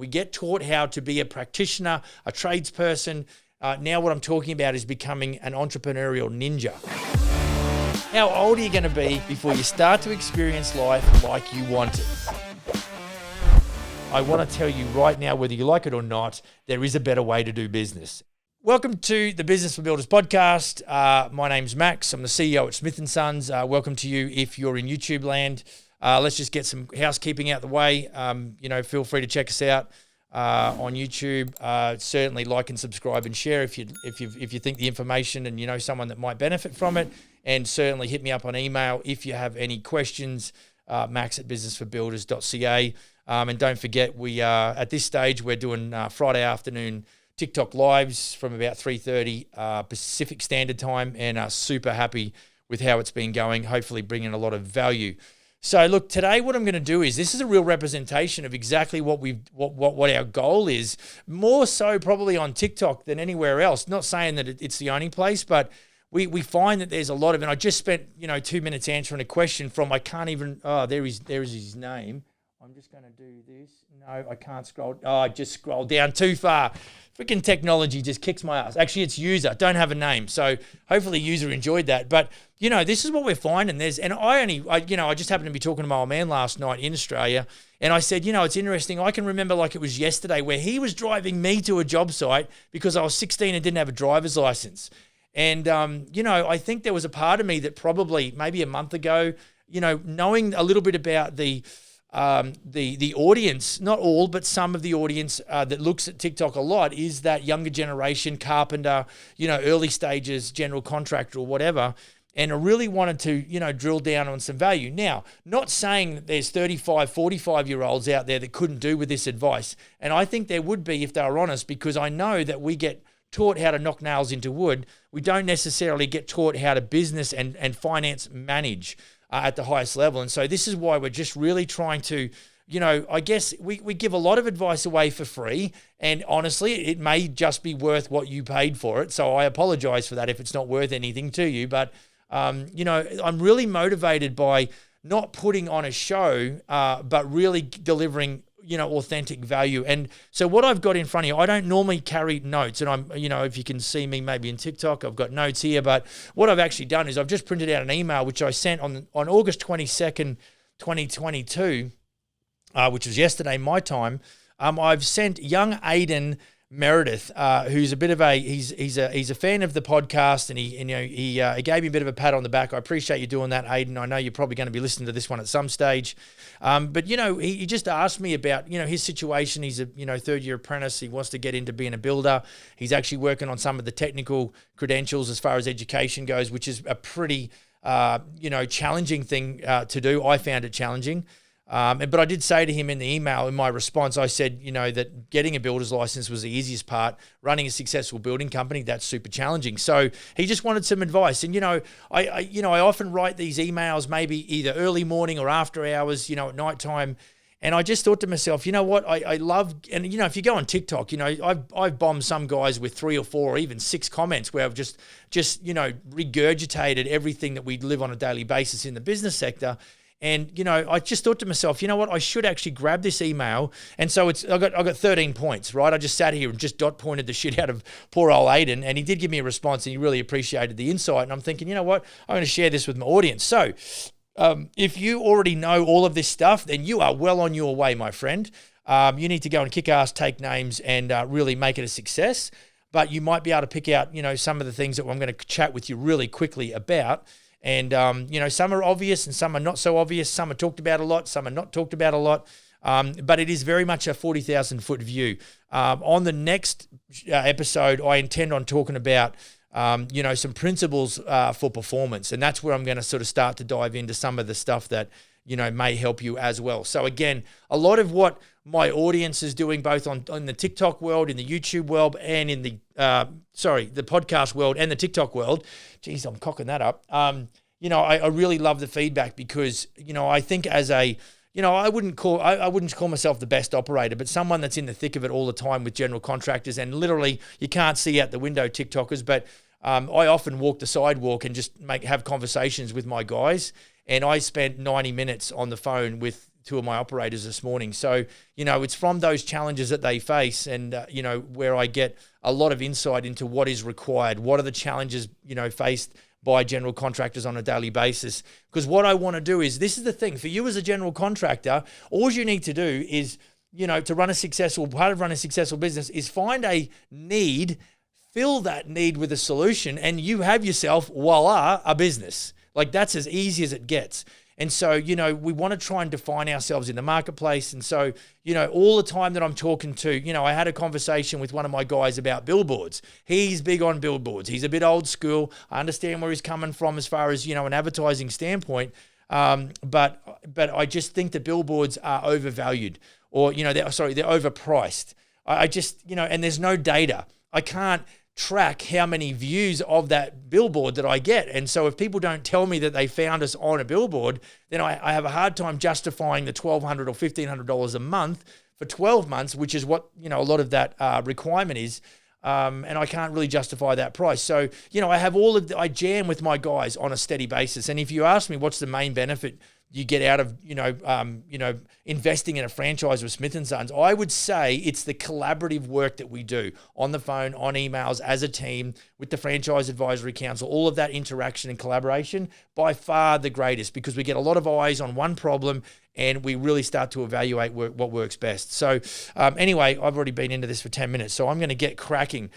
We get taught how to be a practitioner, a tradesperson. Now what I'm talking about is becoming an entrepreneurial ninja. How old are you going to be before you start to experience life like you want it? I want to tell you right now, whether you like it or not, there is a better way to do business. Welcome to the Business for Builders podcast. My name's Max. I'm the CEO at Smith & Sons. Welcome to you if you're in YouTube land. Let's just get some housekeeping out the way. Feel free to check us out on YouTube. Certainly like and subscribe and share if you think the information and you know someone that might benefit from it. And certainly hit me up on email if you have any questions, max@businessforbuilders.ca. And don't forget, we are at this stage, we're doing Friday afternoon TikTok lives from about 3:30 Pacific Standard Time, and are super happy with how it's been going, hopefully bringing a lot of value. So look, today what I'm going to do is, this is a real representation of exactly what our goal is, more so probably on TikTok than anywhere else. Not saying that it's the only place, but we find that there's a lot of, and I just spent 2 minutes answering a question from, there is his name. I'm just going to do this. No, I can't scroll. Oh, I just scrolled down too far. Freaking technology just kicks my ass. Actually, it's user. Don't have a name. So hopefully user enjoyed that. But, this is what we're finding. I just happened to be talking to my old man last night in Australia. And I said, it's interesting. I can remember like it was yesterday where he was driving me to a job site because I was 16 and didn't have a driver's license. And, I think there was a part of me that probably maybe a month ago, knowing a little bit about the audience, not all, but some of the audience that looks at TikTok a lot, is that younger generation, carpenter, early stages, general contractor or whatever. And I really wanted to, drill down on some value. Now, not saying that there's 35, 45-year-olds out there that couldn't do with this advice. And I think there would be if they were honest, because I know that we get taught how to knock nails into wood. We don't necessarily get taught how to business and finance manage at the highest level. And so this is why we're just really trying to, I guess we give a lot of advice away for free. And honestly, it may just be worth what you paid for it. So I apologize for that if it's not worth anything to you. But, I'm really motivated by not putting on a show, but really delivering authentic value. And so what I've got in front of you, I don't normally carry notes, and I'm, if you can see me maybe in TikTok, I've got notes here, but what I've actually done is I've just printed out an email, which I sent on August 22nd, 2022, which was yesterday, my time. I've sent young Aiden Meredith, who's a bit of he's a fan of the podcast, and he gave me a bit of a pat on the back. I appreciate you doing that, Aiden. I know you're probably going to be listening to this one at some stage. But he just asked me about, his situation. He's a, third-year apprentice. He wants to get into being a builder. He's actually working on some of the technical credentials as far as education goes, which is a pretty, challenging thing to do. I found it challenging. But I did say to him in the email, in my response, I said, that getting a builder's license was the easiest part. Running a successful building company, that's super challenging. So he just wanted some advice. And, I often write these emails maybe either early morning or after hours, at nighttime. And I just thought to myself, what, I love, and, if you go on TikTok, I've bombed some guys with 3 or 4 or even 6 comments where I've just regurgitated everything that we live on a daily basis in the business sector. And, I just thought to myself, what, I should actually grab this email. And so I got 13 points, right? I just sat here and just dot pointed the shit out of poor old Aiden. And he did give me a response, and he really appreciated the insight. And I'm thinking, what, I'm going to share this with my audience. So if you already know all of this stuff, then you are well on your way, my friend. You need to go and kick ass, take names, and really make it a success. But you might be able to pick out, some of the things that I'm going to chat with you really quickly about. And, some are obvious and some are not so obvious. Some are talked about a lot, some are not talked about a lot. But it is very much a 40,000-foot view. On the next episode, I intend on talking about, some principles for performance. And that's where I'm going to sort of start to dive into some of the stuff that, may help you as well. So again, a lot of what my audience is doing, both on the TikTok world, in the YouTube world, and in the podcast world and the TikTok world. Geez, I'm cocking that up. I really love the feedback because, I think as a, I wouldn't call myself the best operator, but someone that's in the thick of it all the time with general contractors, and literally you can't see out the window TikTokers, but I often walk the sidewalk and just have conversations with my guys. And I spent 90 minutes on the phone with two of my operators this morning. So, it's from those challenges that they face and, where I get a lot of insight into what is required. What are the challenges, faced by general contractors on a daily basis? Because what I want to do is, this is the thing, for you as a general contractor, all you need to do is, to run a successful, part of running a successful business is find a need, fill that need with a solution, and you have yourself, voila, a business. Like, that's as easy as it gets. And so, we want to try and define ourselves in the marketplace. And so, all the time that I'm talking to, I had a conversation with one of my guys about billboards. He's big on billboards. He's a bit old school. I understand where he's coming from as far as, an advertising standpoint. But I just think that billboards are overvalued, or, they're overpriced. I just, and there's no data. I can't track how many views of that billboard that I get. And so if people don't tell me that they found us on a billboard, then I have a hard time justifying the $1,200 or $1,500 a month for 12 months, which is what, a lot of that requirement is. And I can't really justify that price. So, I jam with my guys on a steady basis. And if you ask me what's the main benefit you get out of, investing in a franchise with Smith & Sons, I would say it's the collaborative work that we do on the phone, on emails, as a team, with the Franchise Advisory Council, all of that interaction and collaboration, by far the greatest, because we get a lot of eyes on one problem and we really start to evaluate what works best. So anyway, I've already been into this for 10 minutes, so I'm going to get cracking.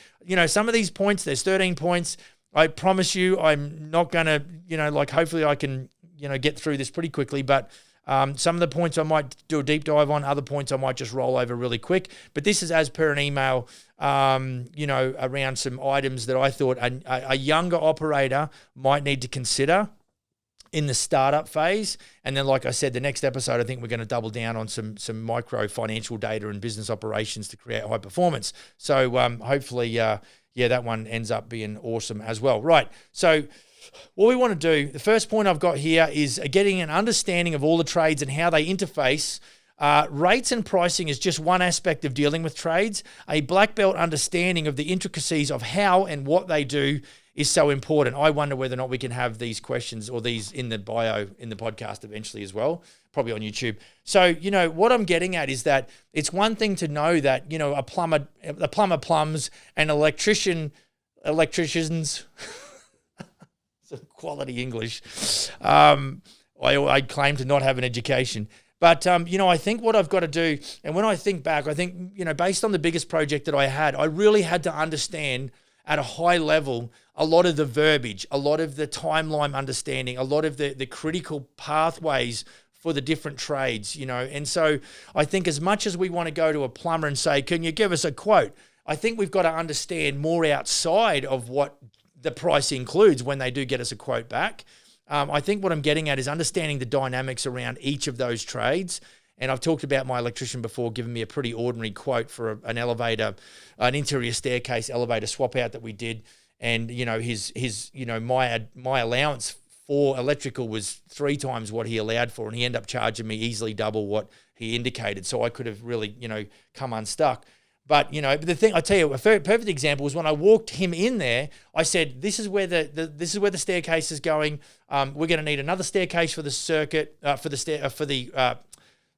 Some of these points, there's 13 points. I promise you I'm not going to, hopefully I can, get through this pretty quickly, but some of the points I might do a deep dive on, other points I might just roll over really quick. But this is as per an email, around some items that I thought a younger operator might need to consider in the startup phase. And then, like I said, the next episode, I think we're going to double down on some micro financial data and business operations to create high performance. So hopefully, that one ends up being awesome as well. Right. So what we want to do, the first point I've got here is getting an understanding of all the trades and how they interface. Rates and pricing is just one aspect of dealing with trades. A black belt understanding of the intricacies of how and what they do is so important. I wonder whether or not we can have these questions or these in the bio in the podcast eventually as well, probably on YouTube. So, what I'm getting at is that it's one thing to know that, a plumber plumbs, and electricians, some quality English. I claim to not have an education. But, I think what I've got to do, and when I think back, I think, based on the biggest project that I had, I really had to understand at a high level a lot of the verbiage, a lot of the timeline understanding, a lot of the critical pathways for the different trades, And so I think as much as we want to go to a plumber and say, can you give us a quote? I think we've got to understand more outside of what the price includes when they do get us a quote back. I think what I'm getting at is understanding the dynamics around each of those trades. And I've talked about my electrician before giving me a pretty ordinary quote for an elevator, an interior staircase elevator swap out that we did. And, my allowance for electrical was 3 times what he allowed for. And he ended up charging me easily double what he indicated. So I could have really, come unstuck. But, the thing, I tell you, a perfect example was when I walked him in there, I said, this is where the staircase is going. We're going to need another staircase for the circuit, for the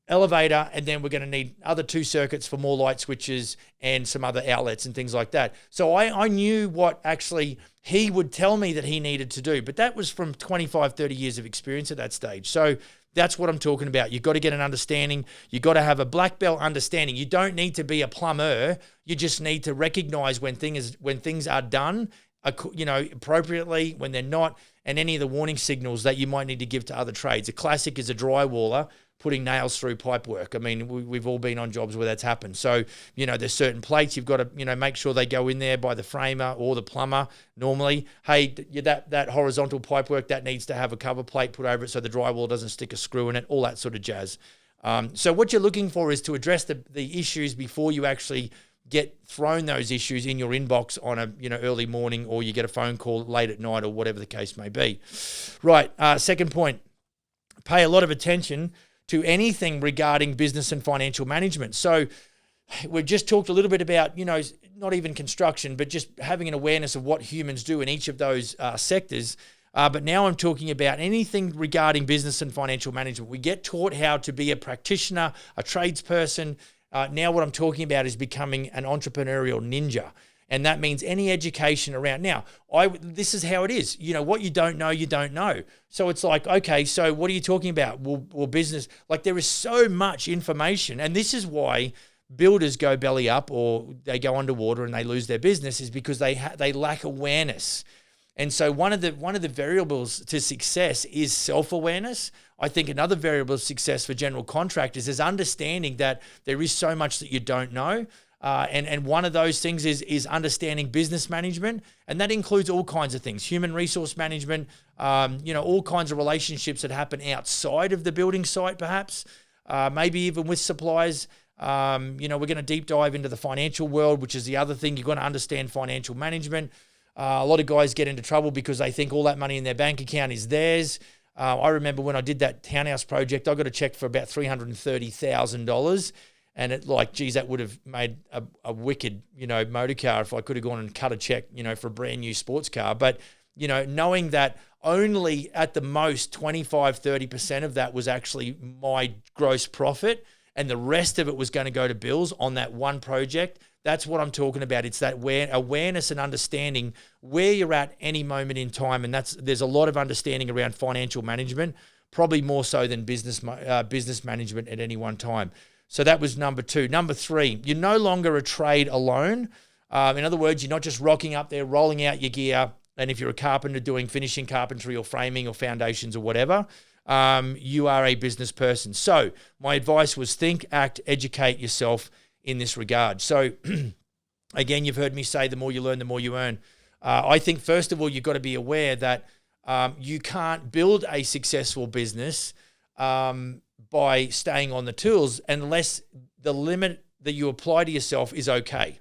elevator, and then we're going to need other 2 circuits for more light switches and some other outlets and things like that. So I knew what actually he would tell me that he needed to do, but that was from 25, 30 years of experience at that stage. So that's what I'm talking about. You've got to get an understanding. You've got to have a black belt understanding. You don't need to be a plumber. You just need to recognize when things are done, appropriately, when they're not, and any of the warning signals that you might need to give to other trades. A classic is a drywaller putting nails through pipe work. I mean, we've all been on jobs where that's happened. So, there's certain plates you've got to, make sure they go in there by the framer or the plumber normally. Hey, that horizontal pipe work, that needs to have a cover plate put over it so the drywall doesn't stick a screw in it, all that sort of jazz. So what you're looking for is to address the issues before you actually get thrown those issues in your inbox on a early morning, or you get a phone call late at night, or whatever the case may be. Right, second point, pay a lot of attention to anything regarding business and financial management. So we've just talked a little bit about, not even construction, but just having an awareness of what humans do in each of those sectors. But now I'm talking about anything regarding business and financial management. We get taught how to be a practitioner, a tradesperson. Now what I'm talking about is becoming an entrepreneurial ninja. And that means any education around. Now, this is how it is. What you don't know, you don't know. So it's like, okay, so what are you talking about? Well, business. Like, there is so much information. And this is why builders go belly up or they go underwater and they lose their business, is because they lack awareness. And so one of the variables to success is self-awareness. I think another variable of success for general contractors is understanding that there is so much that you don't know. And one of those things is understanding business management. And that includes all kinds of things, human resource management, all kinds of relationships that happen outside of the building site, perhaps, maybe even with suppliers. We're going to deep dive into the financial world, which is the other thing. You've got to understand financial management. A lot of guys get into trouble because they think all that money in their bank account is theirs. I remember when I did that townhouse project, I got a check for about $330,000. And that would have made a wicked, motor car if I could have gone and cut a check, for a brand new sports car. But, knowing that only at the most 25, 30% of that was actually my gross profit and the rest of it was going to go to bills on that one project. That's what I'm talking about. It's that awareness and understanding where you're at any moment in time. And there's a lot of understanding around financial management, probably more so than business management at any one time. So that was number 2. Number 3, you're no longer a trade alone. In other words, you're not just rocking up there, rolling out your gear. And if you're a carpenter doing finishing carpentry or framing or foundations or whatever, you are a business person. So my advice was think, act, educate yourself in this regard. So again, you've heard me say the more you learn, the more you earn. I think, first of all, you've got to be aware that you can't build a successful business by staying on the tools unless the limit that you apply to yourself is okay.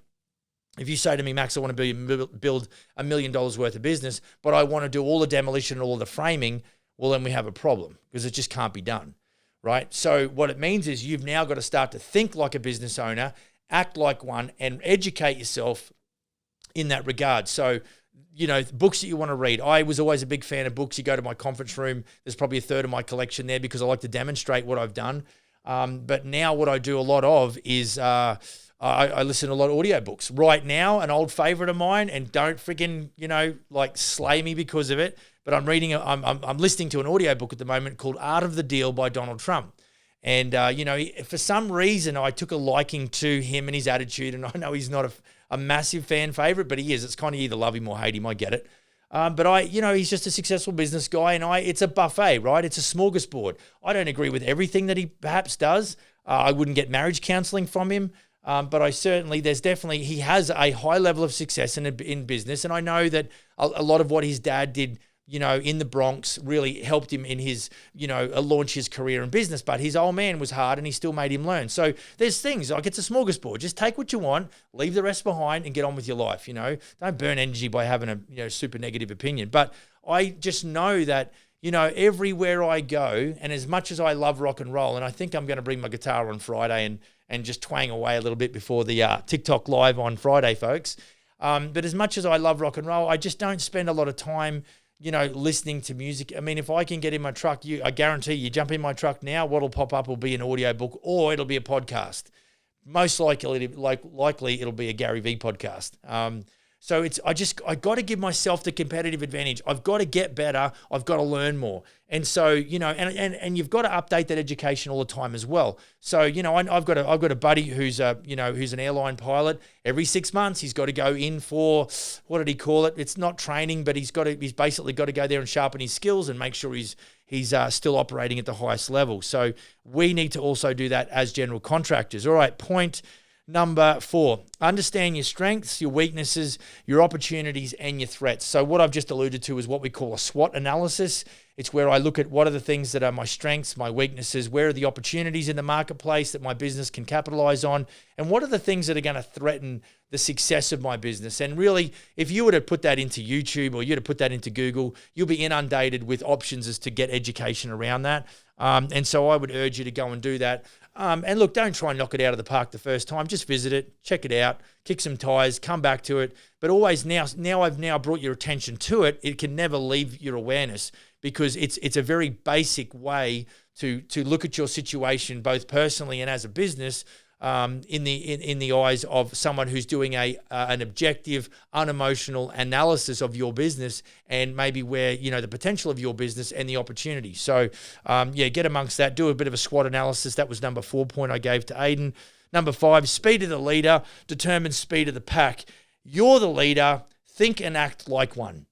If you say to me, Max, I want to build $1 million worth of business, but I want to do all the demolition and all the framing, well, then we have a problem because it just can't be done, right? So what it means is you've now got to start to think like a business owner, act like one, and educate yourself in that regard. So, books that you want to read. I was always a big fan of books. You go to my conference room, there's probably a third of my collection there because I like to demonstrate what I've done. But now what I do a lot of is I listen to a lot of audiobooks. Right now, an old favorite of mine, and don't freaking, slay me because of it, but I'm listening to an audiobook at the moment called Art of the Deal by Donald Trump. And, for some reason, I took a liking to him and his attitude, and I know he's not a massive fan favorite, but he is. It's kind of either love him or hate him. I get it. But he's just a successful business guy, and it's a buffet, right? It's a smorgasbord. I don't agree with everything that he perhaps does. I wouldn't get marriage counseling from him. But he has a high level of success in business. And I know that a lot of what his dad did, in the Bronx really helped him in his, launch his career in business. But his old man was hard and he still made him learn. So there's things like it's a smorgasbord. Just take what you want, leave the rest behind and get on with your life. Don't burn energy by having a, super negative opinion. But I just know that, everywhere I go, and as much as I love rock and roll, and I think I'm going to bring my guitar on Friday and just twang away a little bit before the TikTok live on Friday, folks. But as much as I love rock and roll, I just don't spend a lot of time, listening to music. I mean, if I can get in my truck, I guarantee you jump in my truck now, what'll pop up will be an audiobook or it'll be a podcast. Most likely it'll be a Gary Vee podcast. So I got to give myself the competitive advantage. I've got to get better. I've got to learn more. And so, and you've got to update that education all the time as well. So, I've got a buddy who's an airline pilot. Every 6 months, he's got to go in for, what did he call it? It's not training, but he's basically got to go there and sharpen his skills and make sure he's still operating at the highest level. So we need to also do that as general contractors. All right, point number 4, understand your strengths, your weaknesses, your opportunities, and your threats. So what I've just alluded to is what we call a SWOT analysis. It's where I look at what are the things that are my strengths, my weaknesses, where are the opportunities in the marketplace that my business can capitalize on, and what are the things that are going to threaten the success of my business. And really, if you were to put that into YouTube or you were to put that into Google, you'll be inundated with options as to get education around that. And so I would urge you to go and do that. And look, don't try and knock it out of the park the first time. Just visit it, check it out, kick some tires, come back to it. But always now I've now brought your attention to it. It can never leave your awareness, because it's a very basic way to look at your situation, both personally and as a business, in the eyes of someone who's doing an objective, unemotional analysis of your business, and maybe where, the potential of your business and the opportunity. So get amongst that, do a bit of a SWOT analysis. That was number 4 point I gave to Aiden. Number 5, speed of the leader determines speed of the pack. You're the leader, think and act like one.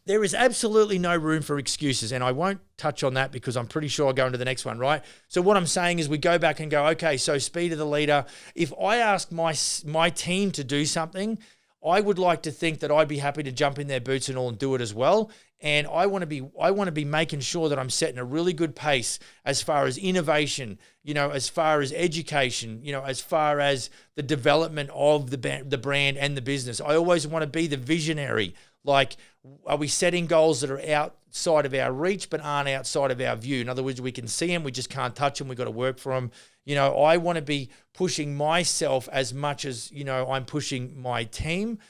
There is absolutely no room for excuses, and I won't touch on that because I'm pretty sure I'll go into the next one, right? So what I'm saying is we go back and go, okay, so speed of the leader. If I ask my team to do something, I would like to think that I'd be happy to jump in their boots and all and do it as well. And I want to be making sure that I'm setting a really good pace as far as innovation, as far as education, as far as the development of the brand and the business. I always want to be the visionary. Like, are we setting goals that are outside of our reach but aren't outside of our view? In other words, we can see them, we just can't touch them. We've got to work for them. I want to be pushing myself as much as, I'm pushing my team,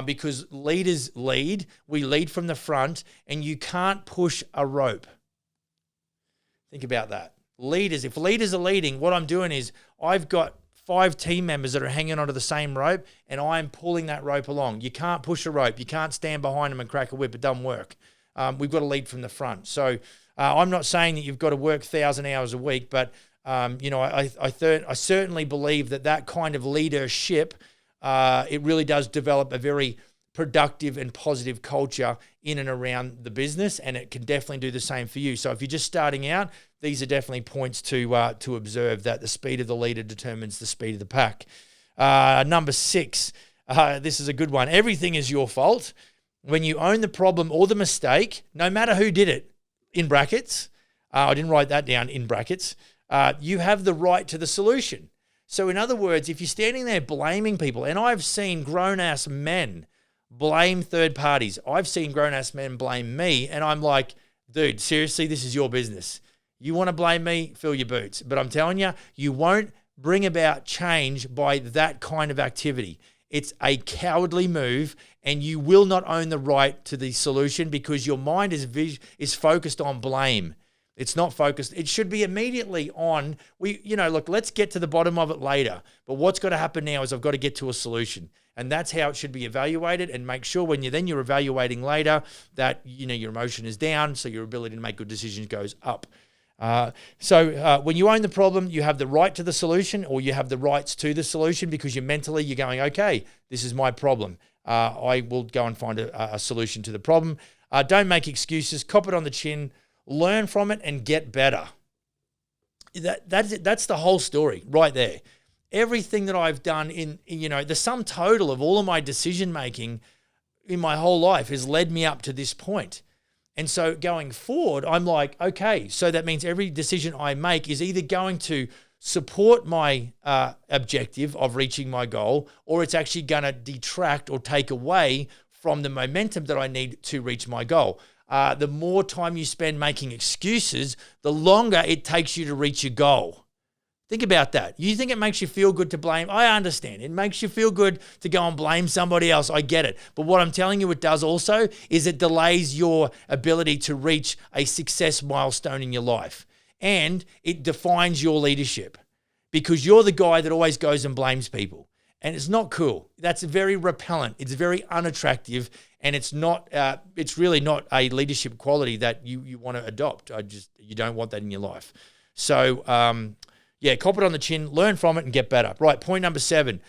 because leaders lead. We lead from the front, and you can't push a rope. Think about that. If leaders are leading, what I'm doing is I've got 5 team members that are hanging onto the same rope, and I'm pulling that rope along. You can't push a rope. You can't stand behind them and crack a whip. It doesn't work. We've got to lead from the front. So I'm not saying that you've got to work 1,000 hours a week, but I certainly believe that kind of leadership, it really does develop a very productive and positive culture in and around the business, and it can definitely do the same for you. So if you're just starting out, these are definitely points to observe, that the speed of the leader determines the speed of the pack. Number 6, this is a good one. Everything is your fault. When you own the problem or the mistake, no matter who did it, in brackets, I didn't write that down, in brackets, you have the right to the solution. So in other words, if you're standing there blaming people, and I've seen grown-ass men blame third parties. I've seen grown-ass men blame me, and I'm like, dude, seriously, this is your business. You want to blame me? Fill your boots. But I'm telling you, you won't bring about change by that kind of activity. It's a cowardly move, and you will not own the right to the solution because your mind is focused on blame. It's not focused. It should be immediately on, look, let's get to the bottom of it later. But what's got to happen now is I've got to get to a solution. And that's how it should be evaluated, and make sure when you're evaluating later that, your emotion is down, so your ability to make good decisions goes up. So when you own the problem, you have the right to the solution, or you have the rights to the solution, because you're going, okay, this is my problem. I will go and find a solution to the problem. Don't make excuses, cop it on the chin, learn from it, and get better. That's the whole story right there. Everything that I've done in the sum total of all of my decision making in my whole life has led me up to this point. And so going forward, I'm like, okay, so that means every decision I make is either going to support my objective of reaching my goal, or it's actually going to detract or take away from the momentum that I need to reach my goal. The more time you spend making excuses, the longer it takes you to reach your goal. Think about that. You think it makes you feel good to blame? I understand. It makes you feel good to go and blame somebody else. I get it. But what I'm telling you it does also is it delays your ability to reach a success milestone in your life. And it defines your leadership, because you're the guy that always goes and blames people. And it's not cool. That's very repellent. It's very unattractive. And it's not. It's really not a leadership quality that you want to adopt. You don't want that in your life. So, cop it on the chin, learn from it, and get better. Right, point number 7,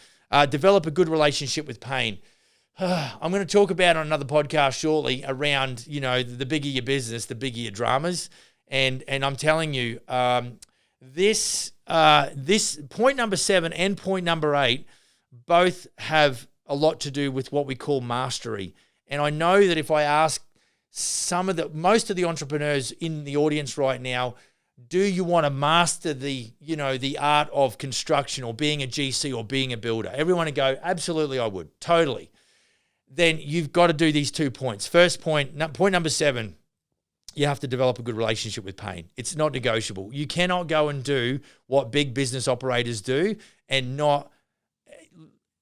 develop a good relationship with pain. I'm going to talk about on another podcast shortly around, the bigger your business, the bigger your dramas. And I'm telling you, this point number 7 and point number 8 both have a lot to do with what we call mastery. And I know that if I ask most of the entrepreneurs in the audience right now, do you want to master the art of construction or being a GC or being a builder? Everyone would go, absolutely, I would, totally. Then you've got to do these 2 points. First point number 7, you have to develop a good relationship with pain. It's not negotiable. You cannot go and do what big business operators do and not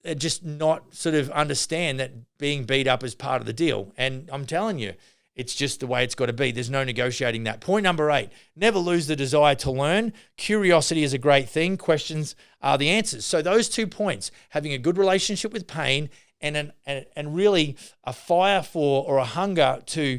sort of understand that being beat up is part of the deal. And I'm telling you, it's just the way it's got to be. There's no negotiating that. Point number 8, never lose the desire to learn. Curiosity is a great thing. Questions are the answers. So those 2 points, having a good relationship with pain and really a fire for or a hunger to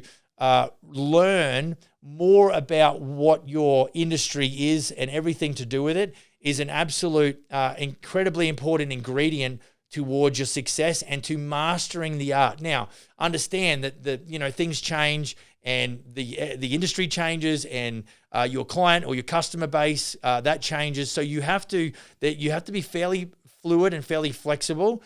learn more about what your industry is and everything to do with it, is an absolute incredibly important ingredient towards your success and to mastering the art. Now, understand that things change and the industry changes and your client or your customer base that changes. So you have to be fairly fluid and fairly flexible.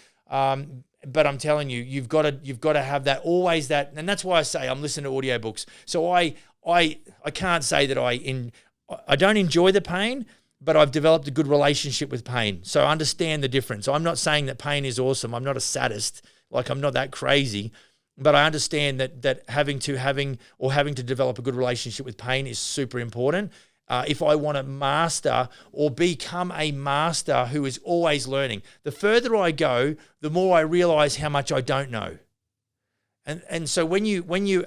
But I'm telling you, you've got to have that, always that, and that's why I say I'm listening to audiobooks. So I can't say that I don't enjoy the pain, but I've developed a good relationship with pain. So I understand the difference. I'm not saying that pain is awesome. I'm not a sadist. Like, I'm not that crazy, but I understand that having to develop a good relationship with pain is super important. If I want to master or become a master who is always learning. The further I go, the more I realize how much I don't know. And so when you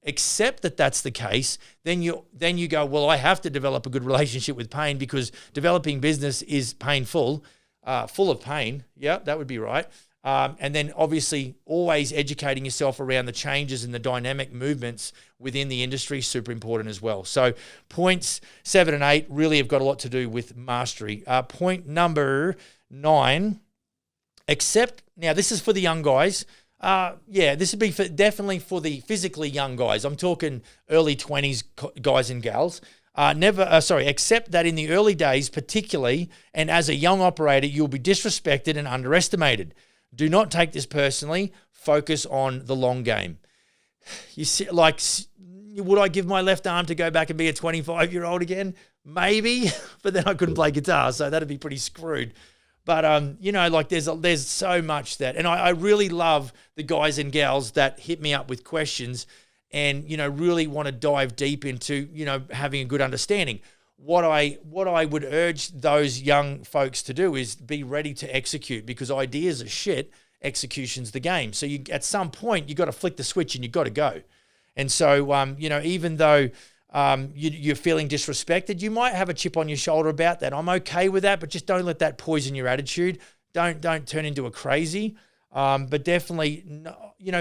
accept that that's the case, then you go, well, I have to develop a good relationship with pain because developing business is painful, full of pain. Yeah, that would be right. And then obviously always educating yourself around the changes and the dynamic movements within the industry is super important as well. So points 7 and 8 really have got a lot to do with mastery. Point number 9, accept. Now, this is for the young guys. This would be definitely for the physically young guys. I'm talking early 20s guys and gals. Accept that in the early days, particularly, and as a young operator, you'll be disrespected and underestimated. Do not take this personally. Focus on the long game. You see, like, would I give my left arm to go back and be a 25-year-old again? Maybe, but then I couldn't play guitar, so that'd be pretty screwed. But, there's so much that, and I really love the guys and gals that hit me up with questions and, really want to dive deep into, having a good understanding. What I would urge those young folks to do is be ready to execute, because ideas are shit, execution's the game. So at some point, you got to flick the switch and you got to go. And so, even though you're feeling disrespected, you might have a chip on your shoulder about that. I'm okay with that, but just don't let that poison your attitude. Don't turn into a crazy. But definitely,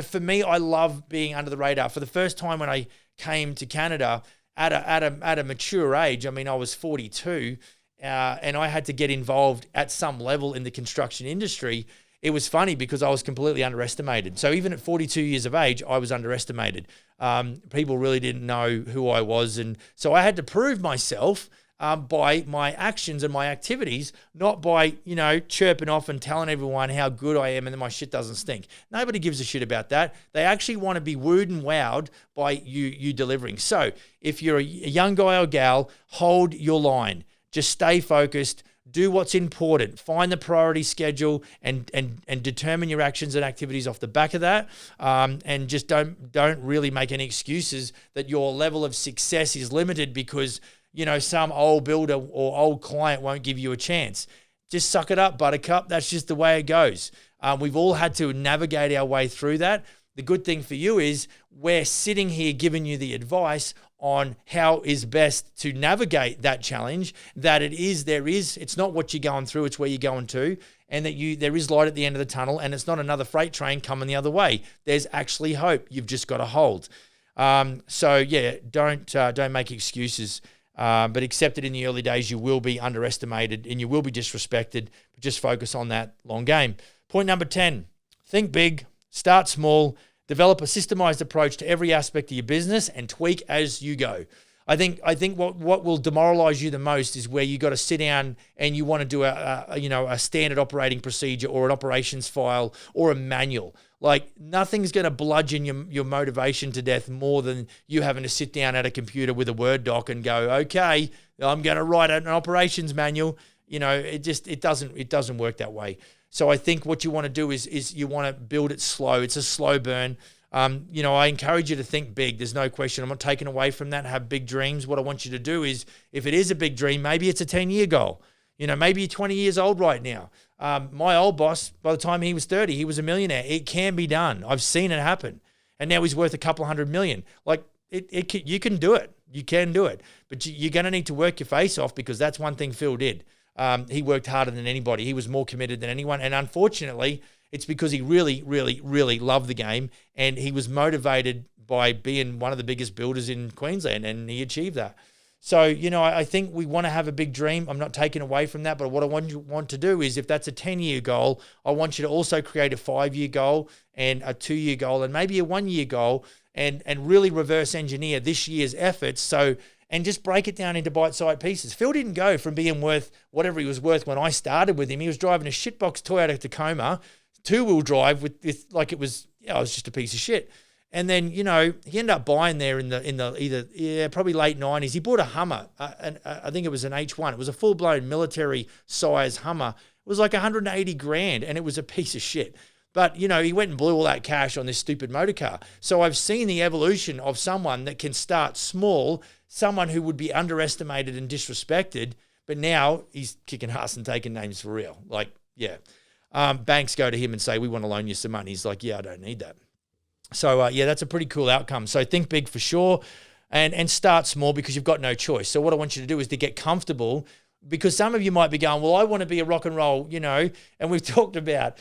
for me, I love being under the radar. For the first time when I came to Canada at a mature age, I mean, I was 42, and I had to get involved at some level in the construction industry. It was funny because I was completely underestimated. So even at 42 years of age, I was underestimated. People really didn't know who I was. And so I had to prove myself by my actions and my activities, not by, chirping off and telling everyone how good I am and that my shit doesn't stink. Nobody gives a shit about that. They actually want to be wooed and wowed by you delivering. So if you're a young guy or gal, hold your line. Just stay focused. Do what's important. Find the priority schedule and determine your actions and activities off the back of that. And just don't really make any excuses that your level of success is limited because some old builder or old client won't give you a chance. Just suck it up, buttercup. That's just the way it goes. We've all had to navigate our way through that. The good thing for you is we're sitting here giving you the advice on how is best to navigate that challenge, that it's not what you're going through, it's where you're going to, and that there is light at the end of the tunnel, and it's not another freight train coming the other way. There's actually hope. You've just got to hold. Don't make excuses. But accept it in the early days, you will be underestimated and you will be disrespected. But just focus on that long game. Point number 10, think big, start small, develop a systemized approach to every aspect of your business and tweak as you go. I think what will demoralize you the most is where you got to sit down and you want to do a standard operating procedure or an operations file or a manual. Like, nothing's going to bludgeon your motivation to death more than you having to sit down at a computer with a Word doc and go, okay, I'm going to write an operations manual. It doesn't work that way. So I think what you want to do is you want to build it slow. It's a slow burn. I encourage you to think big. There's no question. I'm not taking away from that. Have big dreams. What I want you to do is, if it is a big dream, maybe it's a 10-year goal. Maybe you're 20 years old right now. My old boss, by the time he was 30, he was a millionaire. It can be done. I've seen it happen. And now he's worth a couple $100 million. Like, you can do it. You can do it. But you're going to need to work your face off, because that's one thing Phil did. He worked harder than anybody. He was more committed than anyone. And unfortunately, it's because he really, really, really loved the game, and he was motivated by being one of the biggest builders in Queensland, and he achieved that. So, I think we want to have a big dream. I'm not taking away from that, but what I want to do is, if that's a 10-year goal, I want you to also create a 5-year goal and a 2-year goal and maybe a 1-year goal, and really reverse engineer this year's efforts. And just break it down into bite-sized pieces. Phil didn't go from being worth whatever he was worth when I started with him. He was driving a shitbox Toyota Tacoma, 2-wheel drive with like it was just a piece of shit. And then, he ended up buying there in the probably late 90s. He bought a Hummer, and I think it was an H1. It was a full-blown military-size Hummer. It was like $180,000, and it was a piece of shit. But, he went and blew all that cash on this stupid motor car. So I've seen the evolution of someone that can start small, someone who would be underestimated and disrespected, but now he's kicking ass and taking names for real. Like, yeah. Banks go to him and say, we want to loan you some money. He's like, yeah, I don't need that. So, that's a pretty cool outcome. So think big for sure, and start small, because you've got no choice. So what I want you to do is to get comfortable, because some of you might be going, well, I want to be a rock and roll, and we've talked about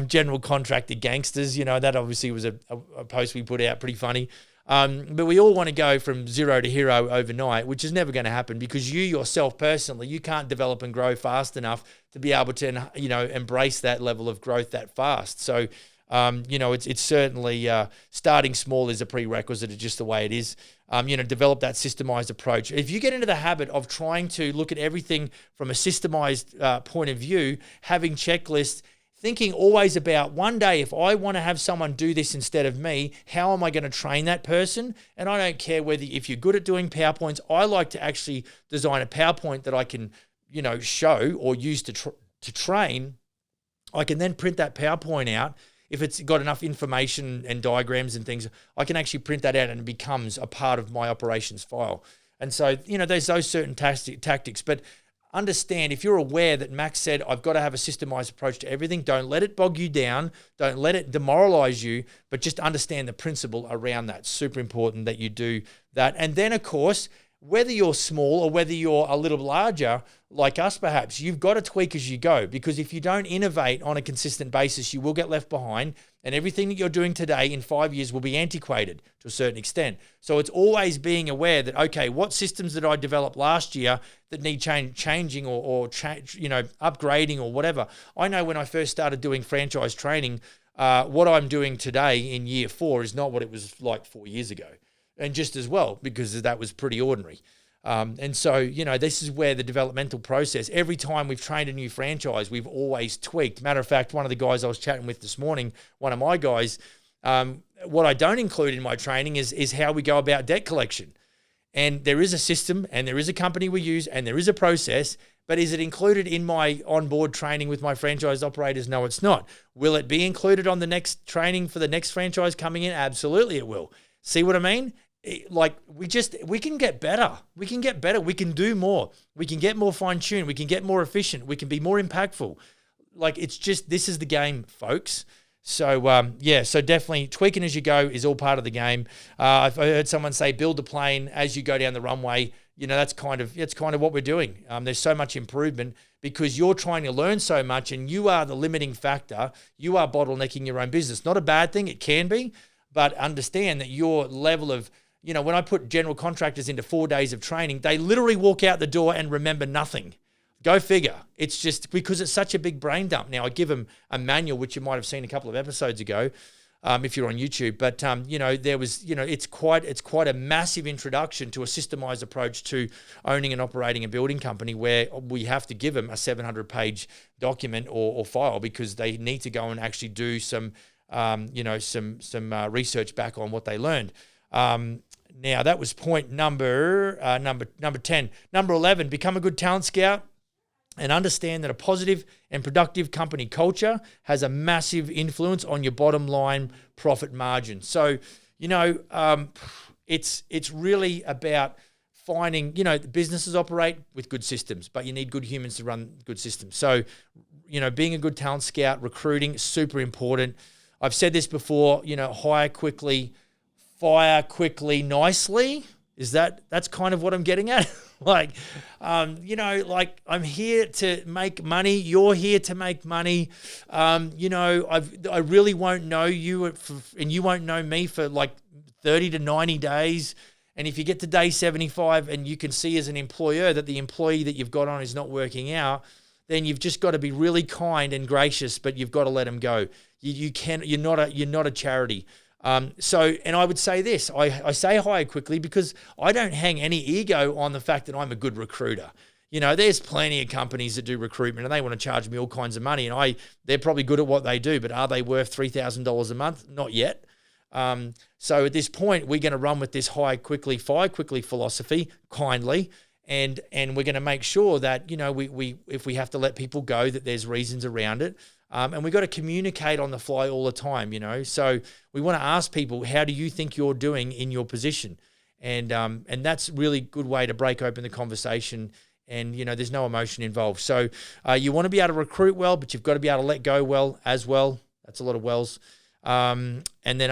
general contractor gangsters. That obviously was a post we put out, pretty funny. But we all want to go from zero to hero overnight, which is never going to happen, because you yourself personally, you can't develop and grow fast enough to be able to, embrace that level of growth that fast. So, it's certainly starting small is a prerequisite. It's just the way it is. Develop that systemized approach. If you get into the habit of trying to look at everything from a systemized point of view, having checklists, thinking always about, one day, if I want to have someone do this instead of me, how am I going to train that person? And I don't care if you're good at doing PowerPoints. I like to actually design a PowerPoint that I can, show or use to train. I can then print that PowerPoint out. If it's got enough information and diagrams and things, I can actually print that out, and it becomes a part of my operations file. And so, there's those certain tactics. But understand, if you're aware that Max said, I've got to have a systemized approach to everything, don't let it bog you down. Don't let it demoralize you, but just understand the principle around that. Super important that you do that. And then, of course, whether you're small or whether you're a little larger, like us perhaps, you've got to tweak as you go, because if you don't innovate on a consistent basis, you will get left behind, and everything that you're doing today in 5 years will be antiquated to a certain extent. So it's always being aware that, okay, what systems did I develop last year that need changing or upgrading or whatever. I know when I first started doing franchise training, what I'm doing today in year 4 is not what it was like 4 years ago. And just as well, because that was pretty ordinary. And so, this is where the developmental process, every time we've trained a new franchise, we've always tweaked. Matter of fact, one of the guys I was chatting with this morning, one of my guys, what I don't include in my training is how we go about debt collection. And there is a system, and there is a company we use, and there is a process, but is it included in my onboard training with my franchise operators? No, it's not. Will it be included on the next training for the next franchise coming in? Absolutely it will. See what I mean? Like, we can get better. We can get better. We can do more. We can get more fine-tuned. We can get more efficient. We can be more impactful. Like, it's just, this is the game, folks. So, so definitely tweaking as you go is all part of the game. I've heard someone say, build the plane as you go down the runway. That's kind of what we're doing. There's so much improvement because you're trying to learn so much, and you are the limiting factor. You are bottlenecking your own business. Not a bad thing. It can be, but understand that your level of, when I put general contractors into 4 days of training, they literally walk out the door and remember nothing. Go figure. It's just because it's such a big brain dump. Now, I give them a manual, which you might have seen a couple of episodes ago, if you're on YouTube. But, there was, it's quite a massive introduction to a systemized approach to owning and operating a building company, where we have to give them a 700-page document or file, because they need to go and actually do some research back on what they learned. Now, that was point number 10. Number 11, become a good talent scout. and understand that a positive and productive company culture has a massive influence on your bottom line profit margin. So, it's really about finding, businesses operate with good systems, but you need good humans to run good systems. So, being a good talent scout, recruiting, super important. I've said this before, hire quickly, fire quickly, nicely. That's kind of what I'm getting at? I'm here to make money. You're here to make money. I really won't know you and you won't know me for 30 to 90 days. And if you get to day 75 and you can see as an employer that the employee that you've got on is not working out, then you've just got to be really kind and gracious, but you've got to let them go. You're not a charity. And I would say this, I say hire quickly because I don't hang any ego on the fact that I'm a good recruiter. There's plenty of companies that do recruitment and they want to charge me all kinds of money, and they're probably good at what they do, but are they worth $3,000 a month? Not yet. So at this point, we're going to run with this hire quickly, fire quickly philosophy, kindly, and we're going to make sure that, we if we have to let people go, that there's reasons around it. And we've got to communicate on the fly all the time, So we want to ask people, how do you think you're doing in your position? And that's a really good way to break open the conversation. And, there's no emotion involved. So you want to be able to recruit well, but you've got to be able to let go well as well. That's a lot of wells. And then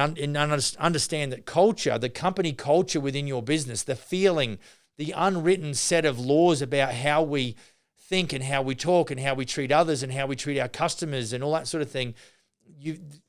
understand that culture, the company culture within your business, the feeling, the unwritten set of laws about how we think and how we talk and how we treat others and how we treat our customers and all that sort of thing,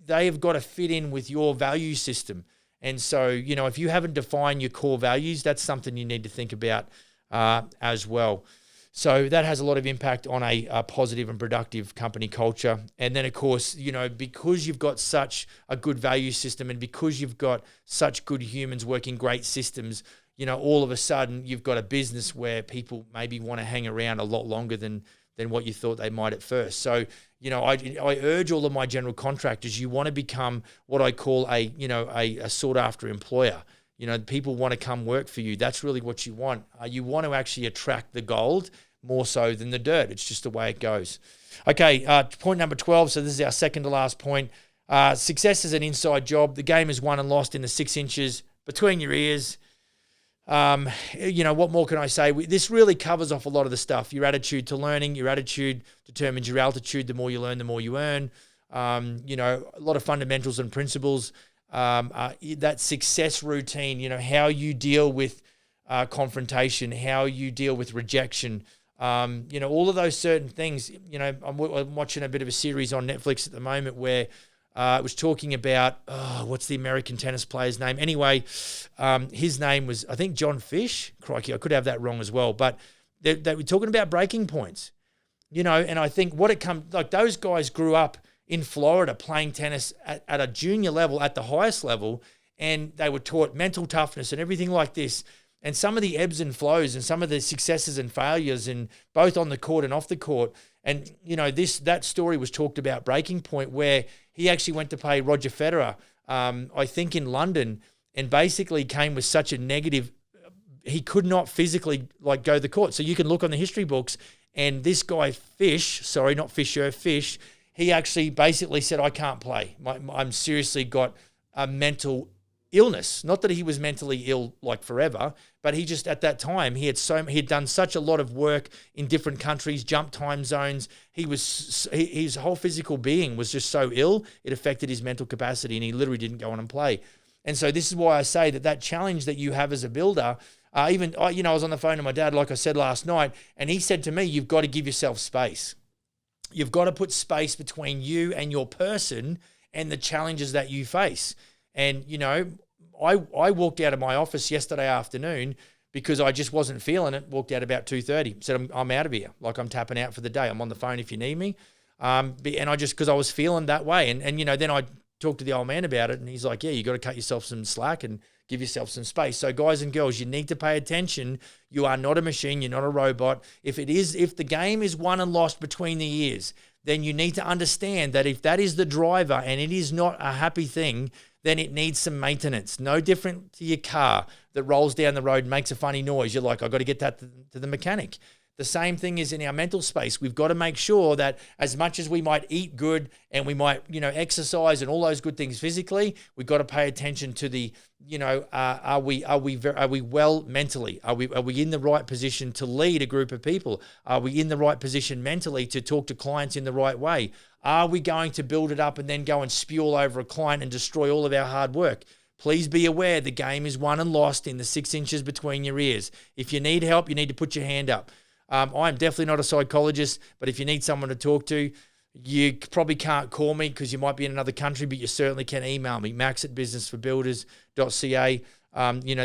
they have got to fit in with your value system. And so, if you haven't defined your core values, that's something you need to think about as well. So that has a lot of impact on a positive and productive company culture. And then, of course, because you've got such a good value system and because you've got such good humans working great systems, all of a sudden you've got a business where people maybe want to hang around a lot longer than what you thought they might at first. So, I urge all of my general contractors, you want to become what I call a sought after employer. People want to come work for you. That's really what you want. You want to actually attract the gold more so than the dirt. It's just the way it goes. Okay, point number 12. So this is our second to last point. Success is an inside job. The game is won and lost in the 6 inches between your ears. What more can I say? This really covers off a lot of the stuff. Your attitude to learning, your attitude determines your altitude. The more you learn, the more you earn. A lot of fundamentals and principles. That success routine, how you deal with confrontation, how you deal with rejection, all of those certain things. I'm watching a bit of a series on Netflix at the moment where it was talking about, what's the American tennis player's name? Anyway, his name was, I think, John Fish. Crikey, I could have that wrong as well. But they were talking about breaking points, and I think those guys grew up in Florida playing tennis at a junior level, at the highest level, and they were taught mental toughness and everything like this. And some of the ebbs and flows and some of the successes and failures, and both on the court and off the court. And, that story was talked about, breaking point, where he actually went to play Roger Federer, I think in London, and basically came with such a negative, he could not physically go to the court. So you can look on the history books, and this guy Fish, he actually basically said, I can't play. I'm seriously got a mental illness. Not that he was mentally ill forever, but he just, at that time, he had done such a lot of work in different countries, jumped time zones. His whole physical being was just so ill, it affected his mental capacity, and he literally didn't go on and play. And so this is why I say that challenge that you have as a builder, I was on the phone to my dad, like I said last night, and he said to me, you've got to give yourself space. You've got to put space between you and your person and the challenges that you face. And, I walked out of my office yesterday afternoon because I just wasn't feeling it. Walked out about 2:30. Said, I'm out of here. I'm tapping out for the day. I'm on the phone if you need me. And because I was feeling that way. And then I talked to the old man about it, and he's like, yeah, you got to cut yourself some slack and give yourself some space. So guys and girls, you need to pay attention. You are not a machine. You're not a robot. If the game is won and lost between the ears, then you need to understand that if that is the driver and it is not a happy thing, then it needs some maintenance. No different to your car that rolls down the road and makes a funny noise. You're like, I've got to get that to the mechanic. The same thing is in our mental space. We've got to make sure that as much as we might eat good and we might, exercise and all those good things physically, we've got to pay attention to the, are we well mentally? Are we in the right position to lead a group of people? Are we in the right position mentally to talk to clients in the right way? Are we going to build it up and then go and spew all over a client and destroy all of our hard work? Please be aware the game is won and lost in the 6 inches between your ears. If you need help, you need to put your hand up. I'm definitely not a psychologist, but if you need someone to talk to, you probably can't call me because you might be in another country, but you certainly can email me, max@businessforbuilders.ca.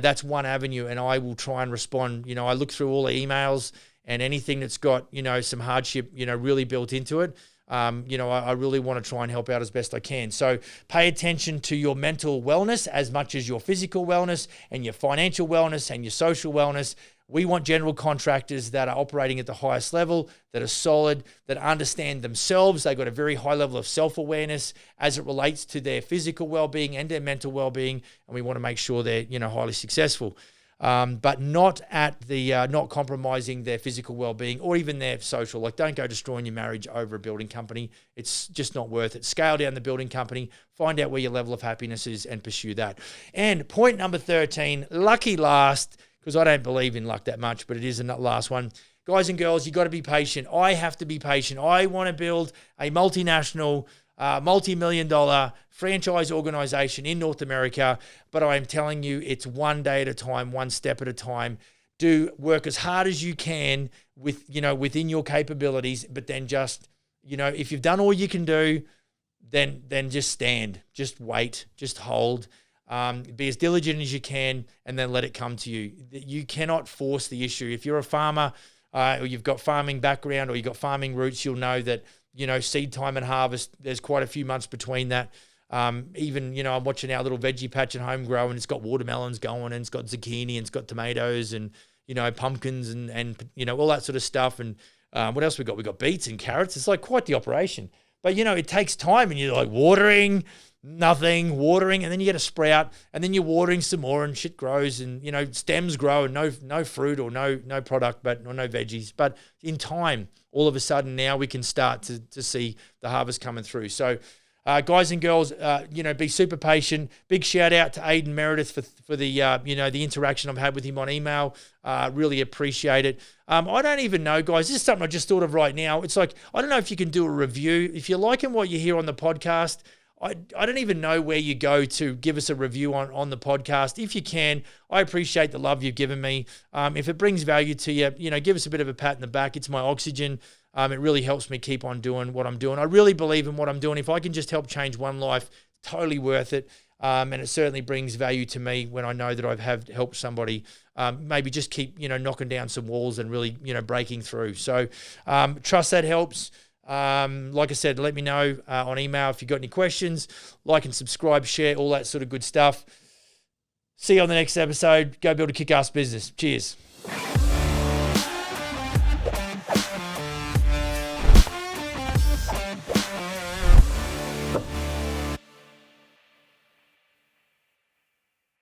That's one avenue, and I will try and respond. I look through all the emails and anything that's got, some hardship, really built into it. I really want to try and help out as best I can. So pay attention to your mental wellness as much as your physical wellness and your financial wellness and your social wellness. We want general contractors that are operating at the highest level, that are solid, that understand themselves. They've got a very high level of self-awareness as it relates to their physical well-being and their mental well-being, and we want to make sure they're, highly successful. But not at the not compromising their physical well-being or even their social. Like, don't go destroying your marriage over a building company. It's just not worth it. Scale down the building company, find out where your level of happiness is, and pursue that. And point number 13, lucky last, because I don't believe in luck that much, but it is the last one. Guys and girls, you got to be patient. I have to be patient. I want to build a multinational, multi-million-dollar franchise organization in North America, but I'm telling you, it's one day at a time, one step at a time. Do work as hard as you can within your capabilities, but then just, if you've done all you can do, then just stand, just wait, just hold. Be as diligent as you can, and then let it come to you. You cannot force the issue. If you're a farmer or you've got farming background or you've got farming roots, you'll know that, seed time and harvest, there's quite a few months between that. Even, I'm watching our little veggie patch at home grow, and it's got watermelons going, and it's got zucchini, and it's got tomatoes, and, pumpkins, and all that sort of stuff. And what else we got? We got beets and carrots. It's like quite the operation. But, it takes time, and you're like watering, nothing, watering, and then you get a sprout, and then you're watering some more, and shit grows, and stems grow, and no fruit or no product, or no veggies. But in time, all of a sudden now we can start to see the harvest coming through. So guys and girls, be super patient. Big shout out to Aiden Meredith for the the interaction I've had with him on email. Really appreciate it. I don't even know, guys. This is something I just thought of right now. It's like, I don't know if you can do a review. If you're liking what you hear on the podcast, I don't even know where you go to give us a review on the podcast. If you can, I appreciate the love you've given me. If it brings value to you, give us a bit of a pat in the back. It's my oxygen. It really helps me keep on doing what I'm doing. I really believe in what I'm doing. If I can just help change one life, totally worth it. And it certainly brings value to me when I know that I've helped somebody maybe just keep, knocking down some walls and really, breaking through. So trust that helps. Like I said, let me know on email if you've got any questions. Like and subscribe, share, all that sort of good stuff. See you on the next episode. Go build a kick-ass business. Cheers.